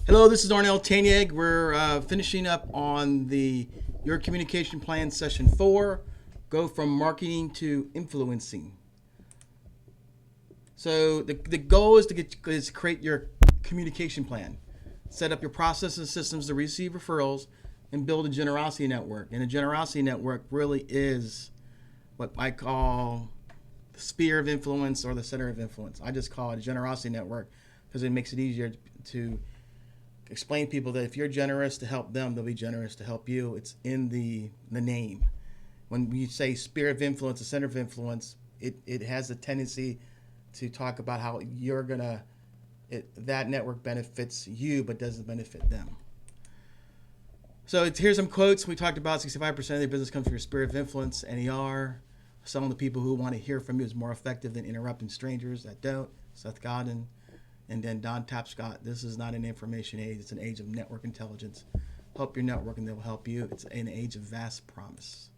Hello, this is Tanyag. We're finishing up on the Your Communication Plan Session 4. Go from marketing to influencing. So the goal is to create your communication plan. Set up your processes and systems to receive referrals and build a generosity network. And a generosity network really is what I call the sphere of influence or the center of influence. I just call it a generosity network because it makes it easier to explain to people that if you're generous to help them, they'll be generous to help you. It's in the name. When we say sphere of influence, the center of influence, it has a tendency to talk about how you're gonna that network benefits you but doesn't benefit them. So here's some quotes. We talked about 65% of their business comes from your sphere of influence, NER. Some of the people who want to hear from you is more effective than interrupting strangers that don't. Seth Godin. And then Don Tapscott, this is not an information age, it's an age of network intelligence. Help your network and they'll help you. It's an age of vast promise.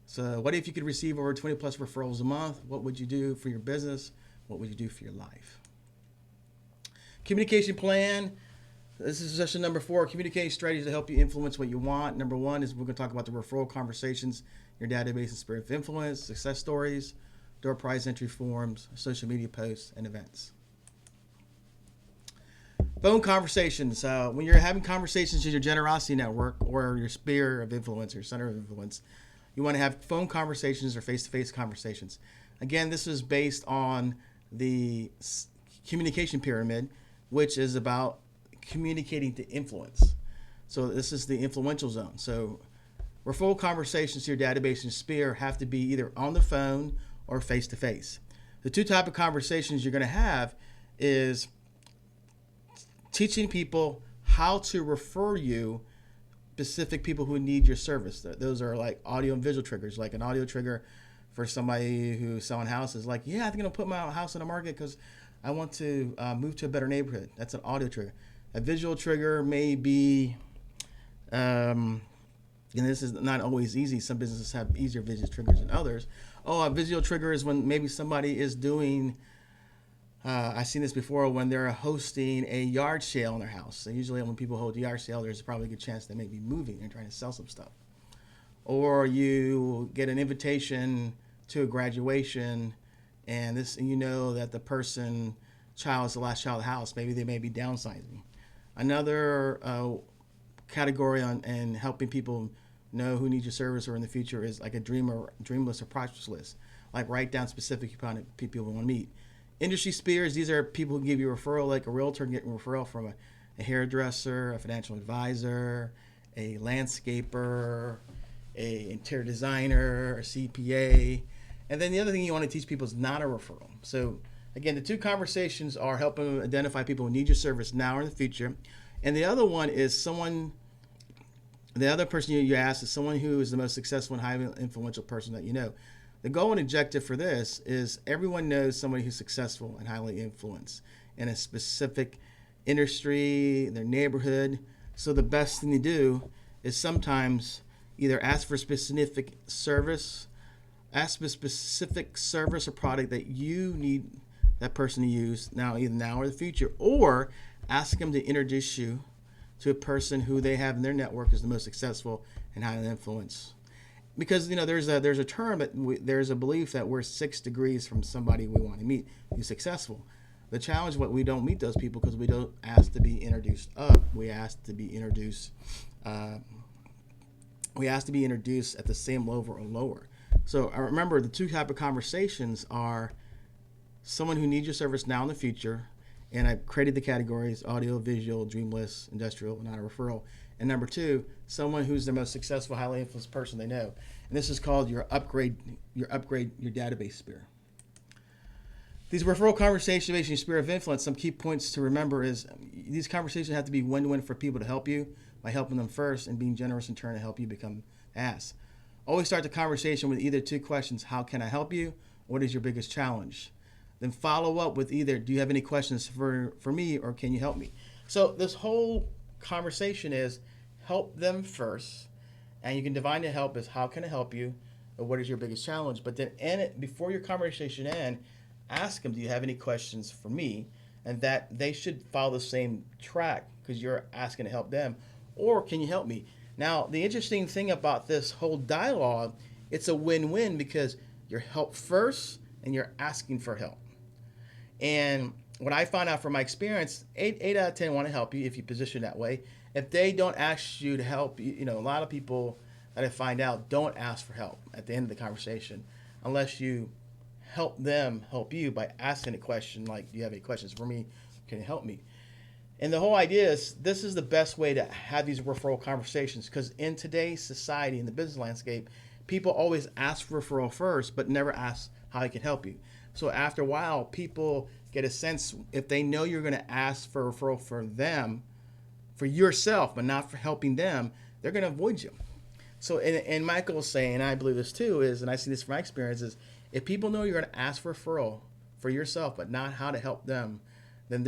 So what if you could receive over 20 plus referrals a month? What would you do for your business? What would you do for your life? Communication plan. This is session number 4, communication strategies to help you influence what you want. Number 1 is we're going to talk about the referral conversations, your database and sphere of influence, success stories, door prize entry forms, social media posts, and events. Phone conversations. When you're having conversations in your generosity network or your sphere of influence or center of influence, you want to have phone conversations or face-to-face conversations. Again, this is based on the communication pyramid, which is about communicating to influence. So this is the influential zone. So referral conversations to your database and sphere have to be either on the phone or face-to-face. The two type of conversations you're going to have is teaching people how to refer you specific people who need your service. Those are like audio and visual triggers, like an audio trigger for somebody who's selling houses. Like, yeah, I think I'll put my house on the market because I want to move to a better neighborhood. That's an audio trigger. A visual trigger may be, and this is not always easy. Some businesses have easier visual triggers than others. Oh, a visual trigger is when maybe somebody is doing I've seen this before when they're hosting a yard sale in their house. And usually when people hold a yard sale, there's probably a good chance they may be moving and trying to sell some stuff. Or you get an invitation to a graduation and you know that the child is the last child of the house. Maybe they may be downsizing. Another category and helping people know who needs your service or in the future is like a dream list or project list. Like write down specific people you want to meet. Industry spheres, these are people who give you a referral, like a realtor getting a referral from a hairdresser, a financial advisor, a landscaper, a interior designer, a CPA. And then the other thing you want to teach people is not a referral. So again, the two conversations are helping identify people who need your service now or in the future. And the other one is the other person you ask is someone who is the most successful and highly influential person that you know. The goal and objective for this is everyone knows somebody who's successful and highly influenced in a specific industry, their neighborhood. So the best thing to do is sometimes either ask for a specific service or product that you need that person to use either now or the future, or ask them to introduce you to a person who they have in their network is the most successful and highly influenced. Because there's a term that there's a belief that we're 6 degrees from somebody we want to meet who's successful. The challenge is what we don't meet those people because we don't ask to be introduced up. We ask to be introduced. We ask to be introduced at the same level or lower. So I remember the two type of conversations are someone who needs your service now in the future, and I've created the categories: audio, visual, dreamless, industrial, not a referral. And number 2, someone who's the most successful, highly influenced person they know. And this is called your database sphere. These referral conversations based on your sphere of influence, some key points to remember is these conversations have to be win-win for people to help you by helping them first and being generous in turn to help you become ass. Always start the conversation with either 2 questions: how can I help you? What is your biggest challenge? Then follow up with either, do you have any questions for me, or can you help me? So this whole conversation is help them first, and you can define the help as how can I help you, or what is your biggest challenge. But then end it before your conversation end. Ask them, do you have any questions for me? and that they should follow the same track because you're asking to help them, or can you help me? Now, the interesting thing about this whole dialogue, it's a win-win because you're help first and you're asking for help. And what I found out from my experience, eight out of 10 want to help you if you position that way. If they don't ask you to help, a lot of people that I find out don't ask for help at the end of the conversation unless you help them help you by asking a question like, do you have any questions for me? Can you help me? And the whole idea is this is the best way to have these referral conversations because in today's society, in the business landscape, people always ask for referral first, but never ask how I can help you. So after a while, people get a sense if they know you're going to ask for a referral for them, for yourself, but not for helping them, they're going to avoid you. So, and Michael's saying, and I believe this too, is, and I see this from my experience, is if people know you're going to ask for a referral for yourself, but not how to help them, then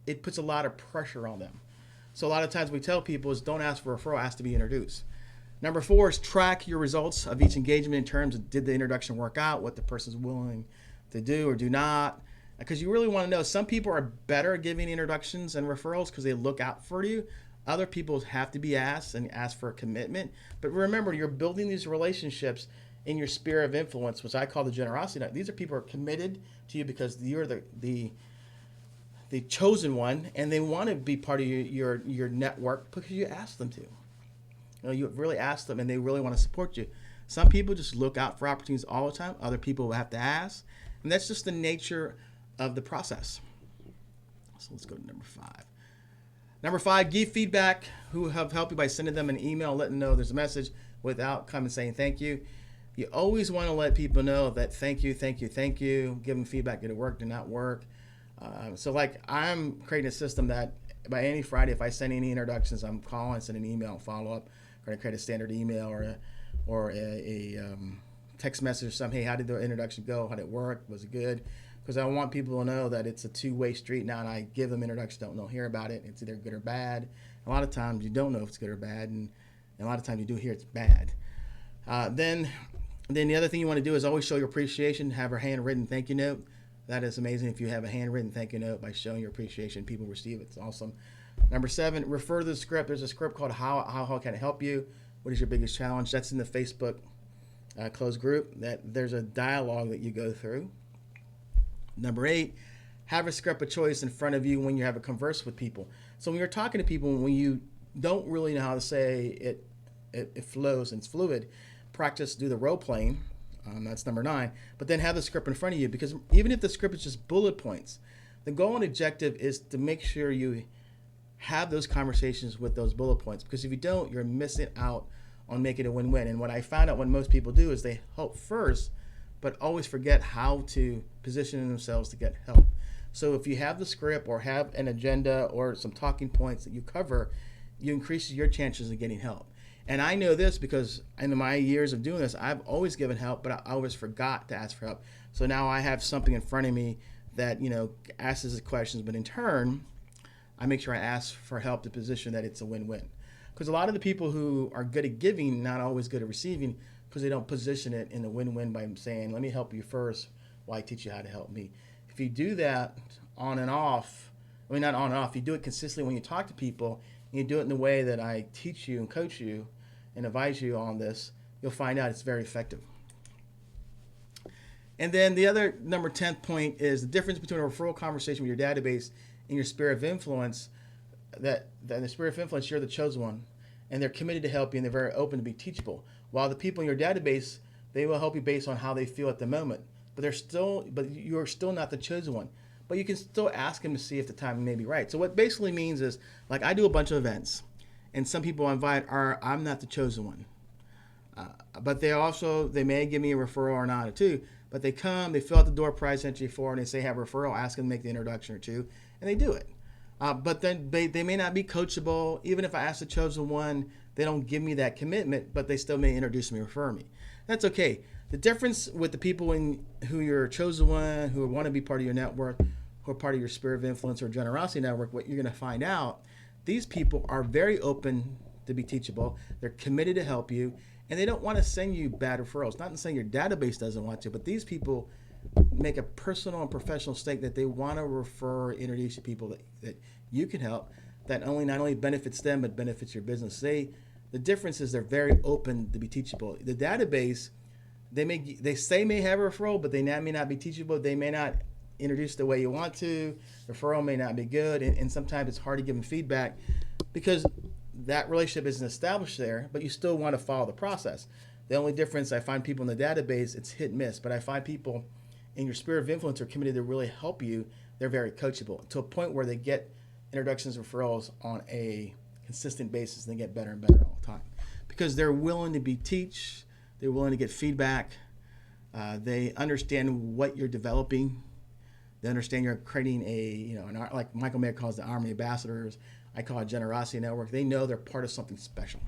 it puts a lot of pressure on them. So a lot of times we tell people is don't ask for a referral, ask to be introduced. Number 4 is track your results of each engagement in terms of did the introduction work out, what the person's willing to do or do not. Because you really want to know, some people are better at giving introductions and referrals because they look out for you. Other people have to be asked and ask for a commitment. But remember, you're building these relationships in your sphere of influence, which I call the generosity. These are people who are committed to you because you're the chosen one, and they want to be part of your network because you asked them to. You really asked them, and they really want to support you. Some people just look out for opportunities all the time. Other people will have to ask, and that's just the nature of the process. So let's go to number 5. Number 5, give feedback who have helped you by sending them an email, letting them know there's a message without coming saying thank you. You always want to let people know that thank you. Give them feedback. Did it work? Did not work? So like I'm creating a system that by any Friday, if I send any introductions, I'm calling, send an email, follow up. I'm going to create a standard email or a text message or something. Hey, how did the introduction go? How did it work? Was it good? Because I want people to know that it's a two-way street now, and I give them introductions, don't hear about it. It's either good or bad. A lot of times you don't know if it's good or bad, and a lot of times you do hear it's bad. Then the other thing you want to do is always show your appreciation. Have a handwritten thank you note. That is amazing if you have a handwritten thank you note by showing your appreciation. People receive it. It's awesome. Number 7, refer to the script. There's a script called How Can I Help You? What is your biggest challenge? That's in the Facebook closed group. That there's a dialogue that you go through. Number 8, have a script of choice in front of you when you have a converse with people. So when you're talking to people, when you don't really know how to say it flows and it's fluid, practice, do the role playing. That's number 9. But then have the script in front of you, because even if the script is just bullet points, the goal and objective is to make sure you have those conversations with those bullet points, because if you don't, you're missing out on making a win-win. And what I found out what most people do is they help first, but always forget how to position themselves to get help. So if you have the script or have an agenda or some talking points that you cover, you increase your chances of getting help. And I know this because in my years of doing this, I've always given help, but I always forgot to ask for help. So now I have something in front of me that, asks the questions, but in turn, I make sure I ask for help to position that it's a win-win. Because a lot of the people who are good at giving, not always good at receiving, because they don't position it in a win-win by saying, let me help you first while I teach you how to help me. If you do that on and off, not on and off, you do it consistently when you talk to people, and you do it in the way that I teach you and coach you and advise you on this, you'll find out it's very effective. And then the other number 10 point is the difference between a referral conversation with your database and your sphere of influence, that in the sphere of influence, you're the chosen one, and they're committed to help you, and they're very open to be teachable. While the people in your database, they will help you based on how they feel at the moment, but you're still not the chosen one. But you can still ask them to see if the timing may be right. So what basically means is, like I do a bunch of events, and some people I invite I'm not the chosen one. But they may give me a referral or not or two, but they come, they fill out the door prize entry form, and they say have a referral, ask them to make the introduction or two, and they do it. But then they may not be coachable. Even if I ask the chosen one, they don't give me that commitment, but they still may introduce me, refer me. That's okay. The difference with the people who you're chosen one, who want to be part of your network, who are part of your sphere of influence or generosity network, what you're going to find out, these people are very open to be teachable. They're committed to help you, and they don't want to send you bad referrals. Not saying your database doesn't want to, but these people make a personal and professional stake that they want to refer, introduce you to people that you can help, that not only benefits them but benefits your business. The difference is they're very open to be teachable. The database, they say may have a referral, but they may not be teachable. They may not introduce the way you want to. Referral may not be good, and sometimes it's hard to give them feedback because that relationship isn't established there, but you still want to follow the process. The only difference, I find people in the database, it's hit and miss, but I find people in your sphere of influence are committed to really help you. They're very coachable to a point where they get introductions, referrals on a consistent basis, and they get better and better all the time because they're willing to they're willing to get feedback. They understand what you're developing. They understand you're creating like Michael Mayer calls the Army Ambassadors. I call it Generosity Network. They know they're part of something special.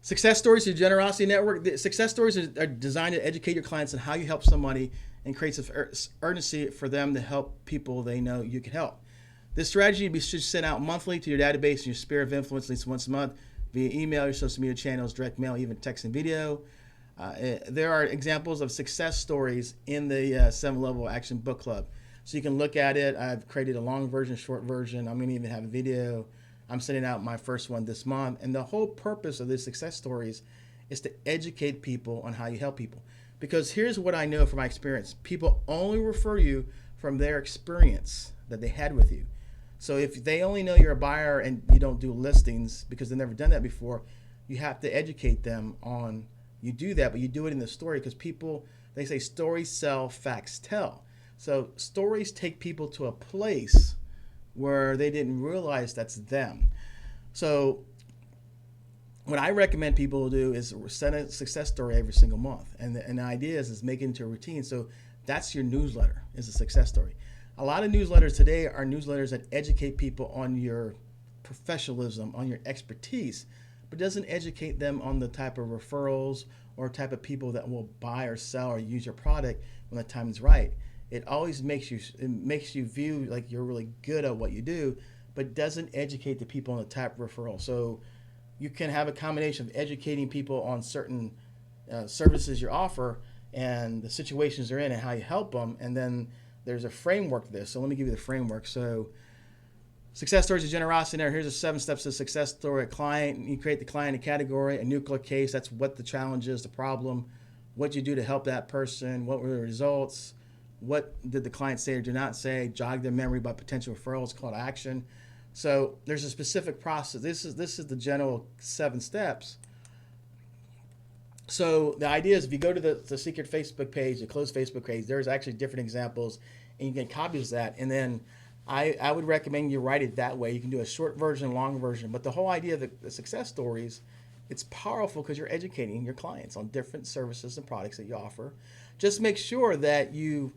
Success stories to Generosity Network. The success stories are designed to educate your clients on how you help somebody and creates urgency for them to help people they know you can help. This strategy should send out monthly to your database and your sphere of influence at least once a month via email, your social media channels, direct mail, even text and video. There are examples of success stories in the 7-Level Action Book Club. So you can look at it. I've created a long version, short version. I'm going to even have a video. I'm sending out my first one this month. And the whole purpose of these success stories is to educate people on how you help people. Because here's what I know from my experience. People only refer you from their experience that they had with you. So if they only know you're a buyer and you don't do listings because they've never done that before, you have to educate them on, you do that, but you do it in the story because people, they say stories sell, facts tell. So stories take people to a place where they didn't realize that's them. So what I recommend people do is send a success story every single month. And the idea is make it into a routine. So that's your newsletter, is a success story. A lot of newsletters today are newsletters that educate people on your professionalism, on your expertise, but doesn't educate them on the type of referrals or type of people that will buy or sell or use your product when the time is right. It always makes you view like you're really good at what you do, but doesn't educate the people on the type of referral. So you can have a combination of educating people on certain services you offer and the situations they're in and how you help them, and then there's a framework to this. So let me give you the framework. So success stories of generosity. Here's the 7 steps to success story. A client, you create the client a category, a nuclear case. That's what the challenge is, the problem, what you do to help that person, what were the results, what did the client say or do not say, jog their memory by potential referrals, call to action. So there's a specific process. This is the general 7 steps. So the idea is if you go to the secret Facebook page, the closed Facebook page, there's actually different examples and you get copies of that. And then I would recommend you write it that way. You can do a short version, long version. But the whole idea of the success stories, it's powerful because you're educating your clients on different services and products that you offer. Just make sure that you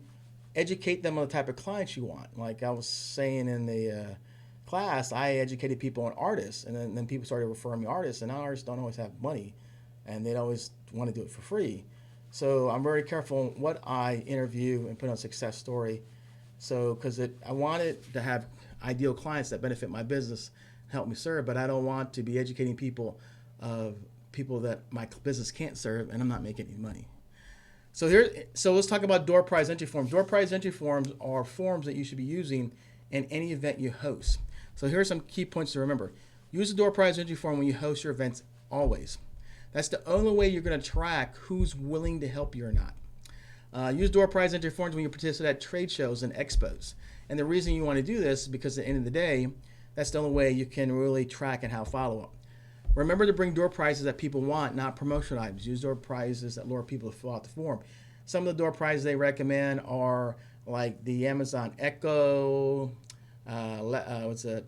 educate them on the type of clients you want. Like I was saying in the class, I educated people on artists, and then people started referring me artists, and artists don't always have money, and they always want to do it for free. So I'm very careful on what I interview and put on success story. So because I wanted to have ideal clients that benefit my business, help me serve, but I don't want to be educating people of people that my business can't serve, and I'm not making any money. So let's talk about door prize entry forms. Door prize entry forms are forms that you should be using in any event you host. So here are some key points to remember. Use the door prize entry form when you host your events always. That's the only way you're going to track who's willing to help you or not. Use door prize entry forms when you participate at trade shows and expos. And the reason you want to do this is because at the end of the day, that's the only way you can really track and how follow up. Remember to bring door prizes that people want, not promotional items. Use door prizes that lure people to fill out the form. Some of the door prizes they recommend are like the Amazon Echo, Alexa,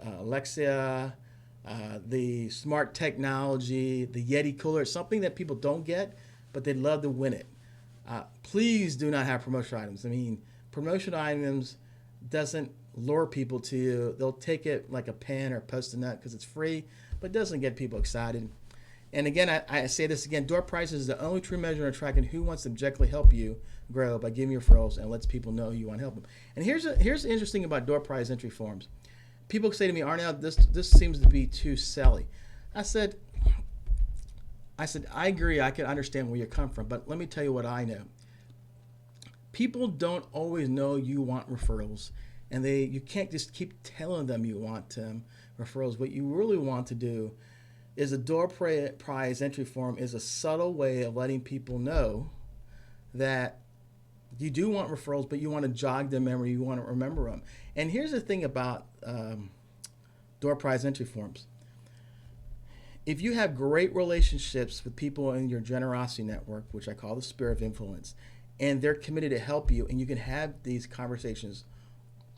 the smart technology, the Yeti cooler, something that people don't get, but they'd love to win it. Please do not have promotional items. I mean, promotional items doesn't lure people to you. They'll take it like a pen or Post-it note because it's free, but it doesn't get people excited. And again, I say this again, door prizes is the only true measure of tracking who wants to objectively help you grow by giving you referrals and lets people know you want to help them. And here's the interesting about door prize entry forms. People say to me, Arnell, this seems to be too selly. I said, I agree, I can understand where you come from, but let me tell you what I know. People don't always know you want referrals, and you can't just keep telling them you want referrals. What you really want to do is a door prize entry form is a subtle way of letting people know that you do want referrals, but you want to jog their memory, you want to remember them. And here's the thing about door prize entry forms. If you have great relationships with people in your generosity network, which I call the sphere of influence, and they're committed to help you, and you can have these conversations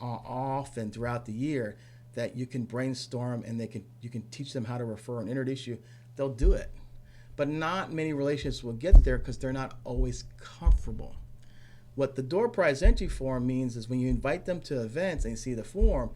often throughout the year, that you can brainstorm and you can teach them how to refer and introduce you, they'll do it. But not many relationships will get there because they're not always comfortable. What the door prize entry form means is when you invite them to events and you see the form,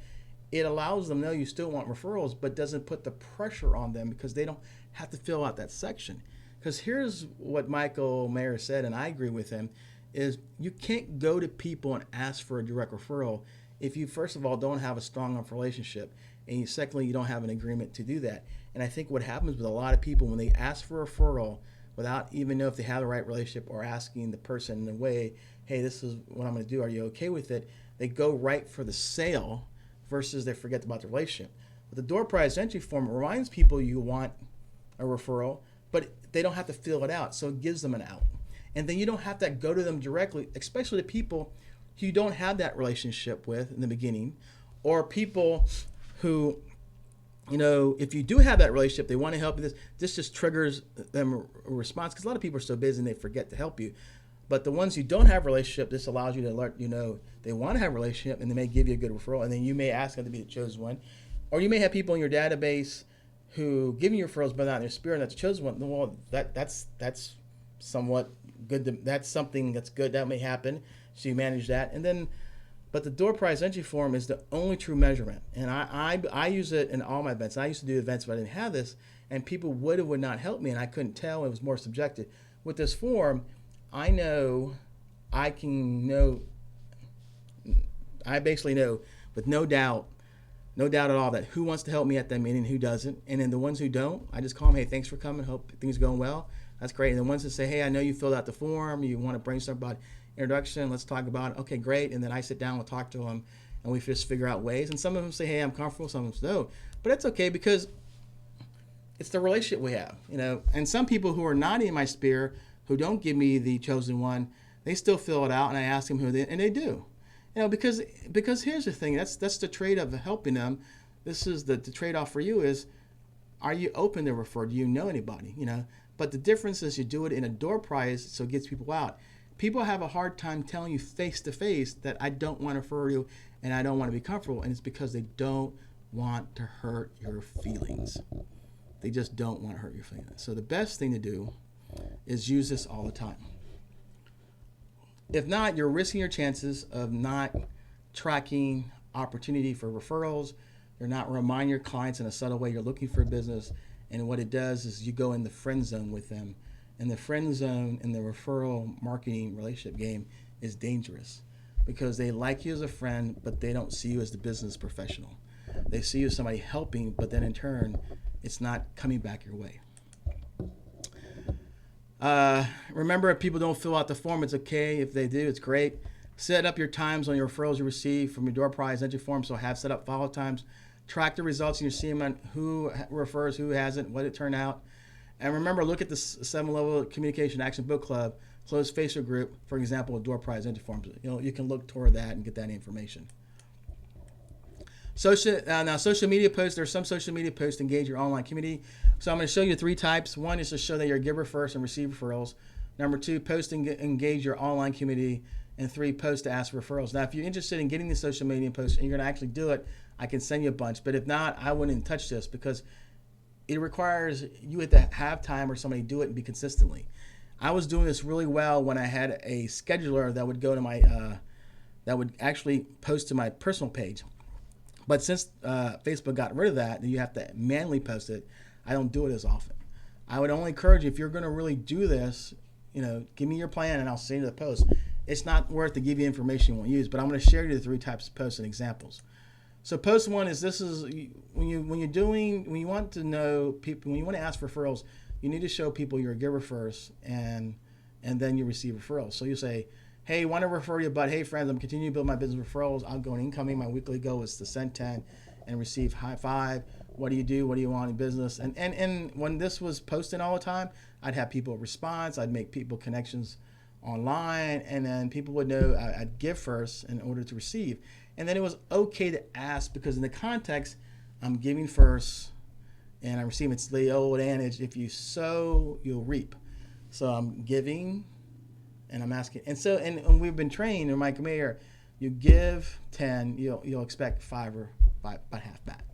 it allows them to know you still want referrals, but doesn't put the pressure on them because they don't have to fill out that section. Because here's what Michael Mayer said, and I agree with him, is you can't go to people and ask for a direct referral if you, first of all, don't have a strong enough relationship, and secondly, you don't have an agreement to do that. And I think what happens with a lot of people when they ask for a referral without even know if they have the right relationship or asking the person in a way, hey, this is what I'm going to do, are you okay with it? They go right for the sale versus they forget about the relationship. But the door prize entry form reminds people you want a referral, but they don't have to fill it out, so it gives them an out. And then you don't have to go to them directly, especially the people who you don't have that relationship with in the beginning, or people who, if you do have that relationship, they want to help you. This just triggers them a response because a lot of people are so busy and they forget to help you. But the ones who don't have a relationship, this allows you to let they want to have a relationship, and they may give you a good referral, and then you may ask them to be the chosen one. Or you may have people in your database who give you referrals but not in their spirit, that's the chosen one. Well, that's somewhat good. That's something that's good. That may happen. So you manage that. And then, but the door prize entry form is the only true measurement. And I use it in all my events. I used to do events, but I didn't have this, and people would not help me, and I couldn't tell. It was more subjective. With this form, I basically know with no doubt at all that who wants to help me at that meeting, who doesn't. And then the ones who don't, I just call them, hey, thanks for coming, hope things are going well. That's great. And the ones that say, hey, I know you filled out the form, you want to brainstorm about introduction, let's talk about it. Okay, great. And then I sit down, we'll talk to them, and we just figure out ways. And some of them say, hey, I'm comfortable, some of them say, no. But that's okay because it's the relationship we have, And some people who are not in my sphere, who don't give me the chosen one, they still fill it out, and I ask them and they do. Because here's the thing, that's the trade of helping them. This is the trade-off for you is, are you open to refer? Do you know anybody? But the difference is you do it in a door prize, so it gets people out. People have a hard time telling you face to face that I don't want to refer you and I don't want to be comfortable, and it's because they don't want to hurt your feelings. They just don't want to hurt your feelings. So the best thing to do is use this all the time. If not, you're risking your chances of not tracking opportunity for referrals. You're not reminding your clients in a subtle way you're looking for business. And what it does is you go in the friend zone with them. And the friend zone in the referral marketing relationship game is dangerous because they like you as a friend, but they don't see you as the business professional. They see you as somebody helping, but then in turn, it's not coming back your way. Remember, if people don't fill out the form, it's okay. If they do, it's great. Set up your times on your referrals you receive from your door prize entry form. So have set up follow times. Track the results in your CM on who refers, who hasn't, what it turned out. And remember, look at the 7-level communication action book club, closed Facebook group, for example, with door prize entry forms. You can look toward that and get that information. Now, social media posts. There's some social media posts to engage your online community. So I'm going to show you 3 types. One is to show that you're a giver first and receive referrals. Number 2, post and engage your online community. And 3, post to ask for referrals. Now, if you're interested in getting these social media posts and you're going to actually do it, I can send you a bunch. But if not, I wouldn't touch this because it requires you to have time or somebody do it and be consistently. I was doing this really well when I had a scheduler that would go to my, that would actually post to my personal page. But since Facebook got rid of that, and you have to manually post it, I don't do it as often. I would only encourage you, if you're going to really do this, give me your plan and I'll send you the post. It's not worth to give you information you won't use, but I'm going to share you the 3 types of posts and examples. So post 1 is when you want to know people, when you want to ask for referrals, you need to show people you're a giver first, and then you receive referrals. So you say, Hey, want to refer you, but hey, friends, I'm continuing to build my business referrals. I'm going incoming. My weekly goal is to send 10 and receive high 5. What do you do? What do you want in business? And when this was posted all the time, I'd have people response. I'd make people connections online, and then people would know I'd give first in order to receive. And then it was okay to ask, because in the context, I'm giving first and I'm receiving. It's the old adage, if you sow, you'll reap. So I'm giving and I'm asking. And we've been trained in my career, you give 10, you'll expect 5 or about half back.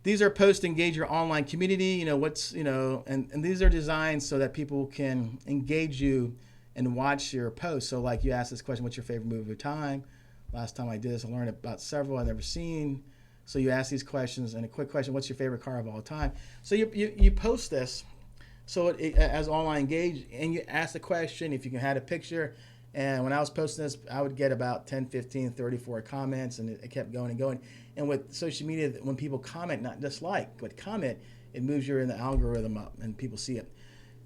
These are posts to engage your online community. And these are designed so that people can engage you and watch your posts. So like you asked this question, what's your favorite movie of time? Last time I did this, I learned about several I've never seen. So you ask these questions, and a quick question, what's your favorite car of all time? So you post this, so as online engaged, and you ask the question if you can have a picture. And when I was posting this, I would get about 10, 15, 34 comments, and it kept going and going. And with social media, when people comment, not just like, but comment, it moves you in the algorithm up, and people see it.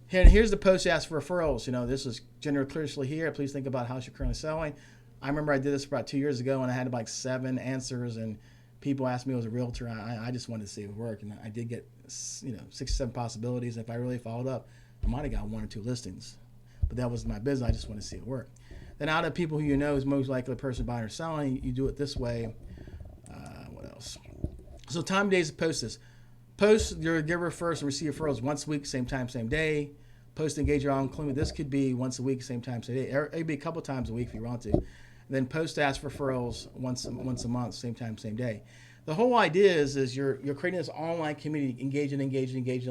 Here's the post you ask for referrals. This is Gender Clearly here. Please think about how you're currently selling. I remember I did this about 2 years ago, and I had like 7 answers, and people asked me as a realtor. I just wanted to see it work, and I did get 6 or 7 possibilities. If I really followed up, I might have got 1 or 2 listings, but that was my business. I just wanted to see it work. Then out of people who you know is most likely the person buying or selling, you do it this way. What else? So time days to post this. Post your giver first and receive referrals once a week, same time, same day. Post engage your own client. This could be once a week, same time, same day. It could be a couple times a week if you want to. Then post ask for referrals once a month, same time, same day. The whole idea is you're creating this online community, engaging,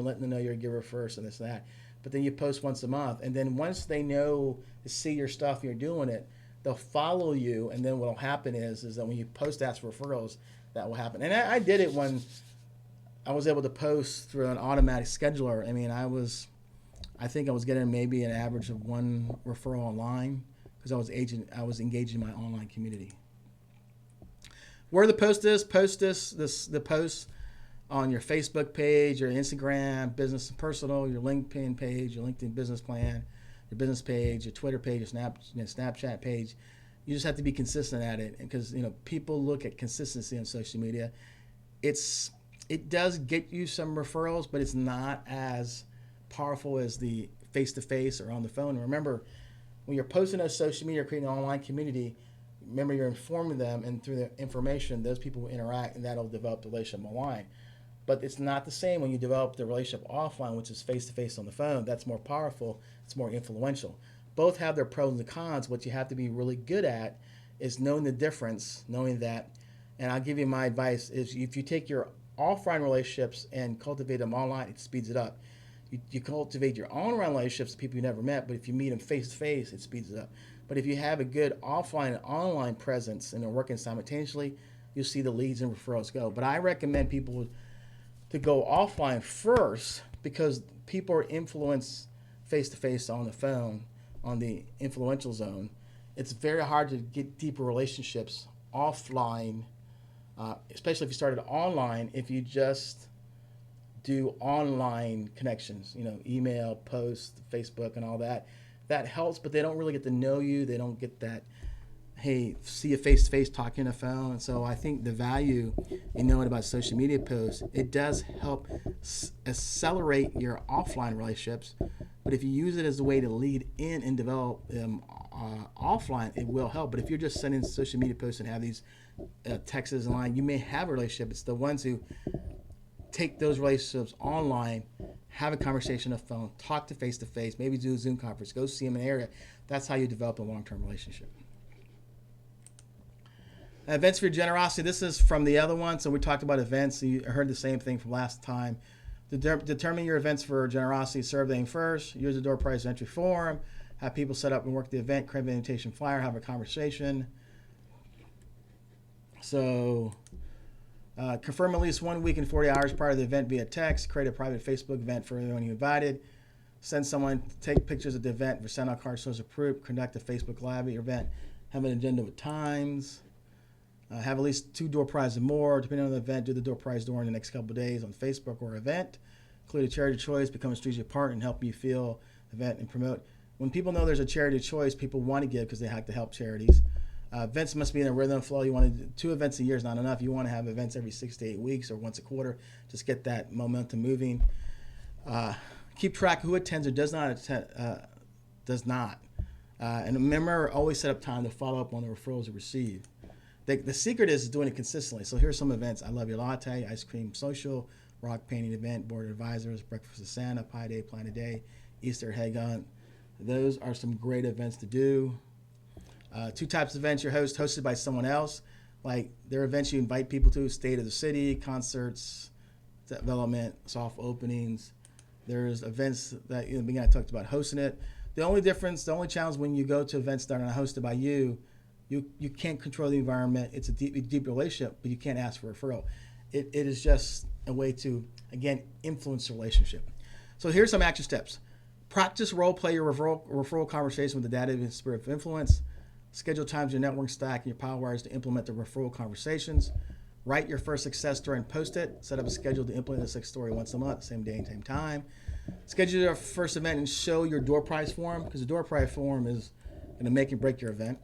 letting them know you're a giver first and this and that. But then you post once a month, and then once they know to see your stuff, you're doing it, they'll follow you. And then what'll happen is that when you post ask for referrals, that will happen. And I did it when I was able to post through an automatic scheduler. I mean, I think I was getting maybe an average of 1 referral online, because I was engaging my online community. Where the post is, the post on your Facebook page, your Instagram, business and personal, your LinkedIn page, your LinkedIn business plan, your business page, your Twitter page, your Snapchat page. You just have to be consistent at it, because people look at consistency on social media. It does get you some referrals, but it's not as powerful as the face-to-face or on the phone. And remember, when you're posting on social media, creating an online community, remember you're informing them, and through the information, those people will interact, and that'll develop the relationship online. But it's not the same when you develop the relationship offline, which is face-to-face on the phone. That's more powerful. It's more influential. Both have their pros and cons. What you have to be really good at is knowing the difference, knowing that. And I'll give you my advice is, if you take your offline relationships and cultivate them online, it speeds it up. You cultivate your online relationships with people you never met, but if you meet them face-to-face, it speeds it up. But if you have a good offline and online presence and they're working simultaneously, you'll see the leads and referrals go. But I recommend people to go offline first, because people are influenced face-to-face on the phone, on the influential zone. It's very hard to get deeper relationships offline, especially if you started online, if you just do online connections, email, post, Facebook, and all that. That helps, but they don't really get to know you. They don't get that, hey, see you face-to-face talking on the phone. And so I think the value in knowing about social media posts, it does help accelerate your offline relationships. But if you use it as a way to lead in and develop them offline, it will help. But if you're just sending social media posts and have these texts online, you may have a relationship. It's the ones who take those relationships online, have a conversation on the phone, talk to face-to-face, maybe do a Zoom conference, go see them in an area. That's how you develop a long-term relationship. Events for your generosity. This is from the other one. So we talked about events. So you heard the same thing from last time. Determine your events for generosity. Serve them first. Use the door prize entry form. Have people set up and work the event. Create an invitation flyer. Have a conversation. So confirm at least 1 week and 40 hours prior to the event via text. Create a private Facebook event for everyone you invited. Send someone to take pictures of the event for send out cards shows of proof. Conduct a Facebook Live at your event. Have an agenda with times. Have at least 2 door prizes or more. Depending on the event, do the door prize during the next couple of days on Facebook or event. Include a charity choice. Become a strategic partner and help you feel the event and promote. When people know there's a charity choice, people want to give because they have to help charities. Events must be in a rhythm flow. You want to do 2 events a year is not enough. You want to have events every 6 to 8 weeks or once a quarter. Just get that momentum moving. Keep track of who attends or does not attend. And remember, always set up time to follow up on the referrals you receive. The secret is doing it consistently. So here's some events: I Love Your Latte, Ice Cream Social, Rock Painting Event, Board of Advisors, Breakfast with Santa, Pie Day, Plan a Day, Easter Egg Hunt. Those are some great events to do. 2 types of events: hosted by someone else. Like there are events you invite people to: State of the City, concerts, development, soft openings. There's events that in the beginning I talked about hosting it. The only challenge when you go to events that are not hosted by you can't control the environment. It's a deep relationship, but you can't ask for a referral. It is just a way to, again, influence the relationship. So here's some action steps. Practice role-play your referral conversation with the database and spirit of influence. Schedule times in your network stack and your power wires to implement the referral conversations. Write your first success story and post it. Set up a schedule to implement the success story once a month, same day and same time. Schedule your first event and show your door prize form, because the door prize form is going to make and break your event.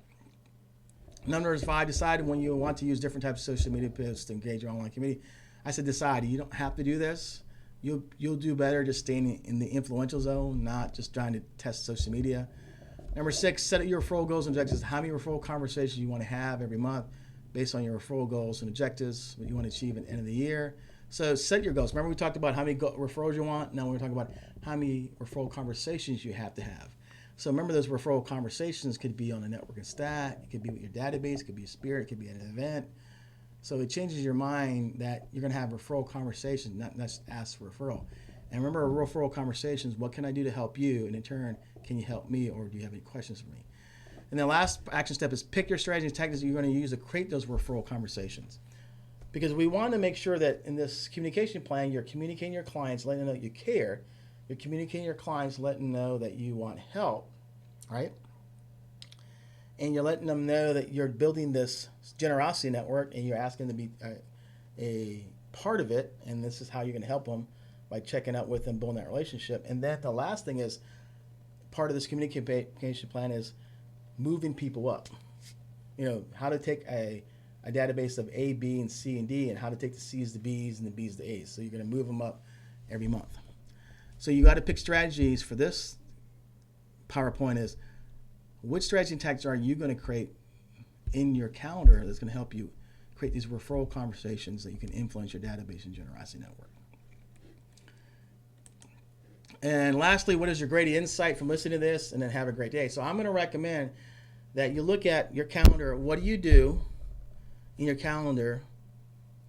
Number 5, decide when you want to use different types of social media posts to engage your online community. I said decide. You don't have to do this. You'll do better just staying in the influential zone, not just trying to test social media. Number 6, set up your referral goals and objectives. How many referral conversations you want to have every month based on your referral goals and objectives, what you want to achieve at the end of the year. So set your goals. Remember we talked about how many referrals you want? Now we're talking about how many referral conversations you have to have. So remember those referral conversations could be on a network and stack. It could be with your database. It could be a spirit. It could be an event. So it changes your mind that you're going to have referral conversations, not just ask for referral. And remember, referral conversations, what can I do to help you? And in turn, can you help me, or do you have any questions for me? And the last action step is pick your strategy and tactics you're going to use to create those referral conversations. Because we want to make sure that in this communication plan, you're communicating your clients, letting them know you care. You're communicating your clients, letting them know that you want help, right? And you're letting them know that you're building this generosity network and you're asking them to be a part of it. And this is how you're going to help them by checking out with them, building that relationship. And then the last thing is part of this communication plan is moving people up. You know, how to take a database of A, B, and C, and D, and how to take the C's to B's and the B's to A's. So you're going to move them up every month. So you got to pick strategies for this PowerPoint is which strategy and tactics are you going to create in your calendar that's going to help you create these referral conversations that you can influence your database and generosity network. And lastly, what is your great insight from listening to this? And then have a great day. So I'm going to recommend that you look at your calendar. What do you do in your calendar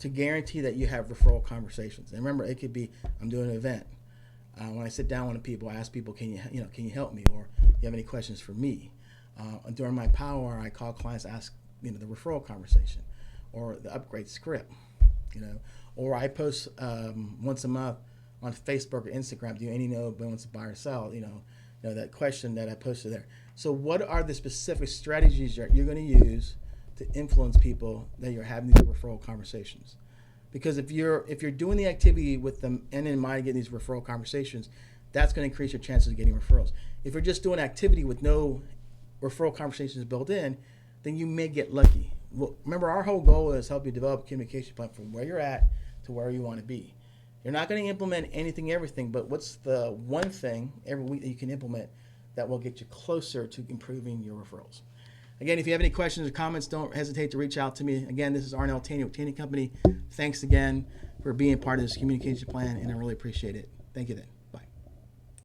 to guarantee that you have referral conversations? And remember, it could be I'm doing an event. When I sit down with people, I ask people, can you help me, or do you have any questions for me? During my power, I call clients, ask the referral conversation, or the upgrade script, or I post once a month on Facebook or Instagram. Do any know if anyone wants to buy or sell? That question that I posted there. So what are the specific strategies you're going to use to influence people that you're having these referral conversations? Because if you're doing the activity with them and in mind getting these referral conversations, that's going to increase your chances of getting referrals. If you're just doing activity with no referral conversations built in, then you may get lucky. Well, remember, our whole goal is help you develop a communication plan from where you're at to where you want to be. You're not going to implement everything, but what's the one thing every week that you can implement that will get you closer to improving your referrals? Again, if you have any questions or comments, don't hesitate to reach out to me. Again, this is Arnell Tanyag with Tanyag Company. Thanks again for being part of this communication plan, and I really appreciate it. Thank you then. Bye.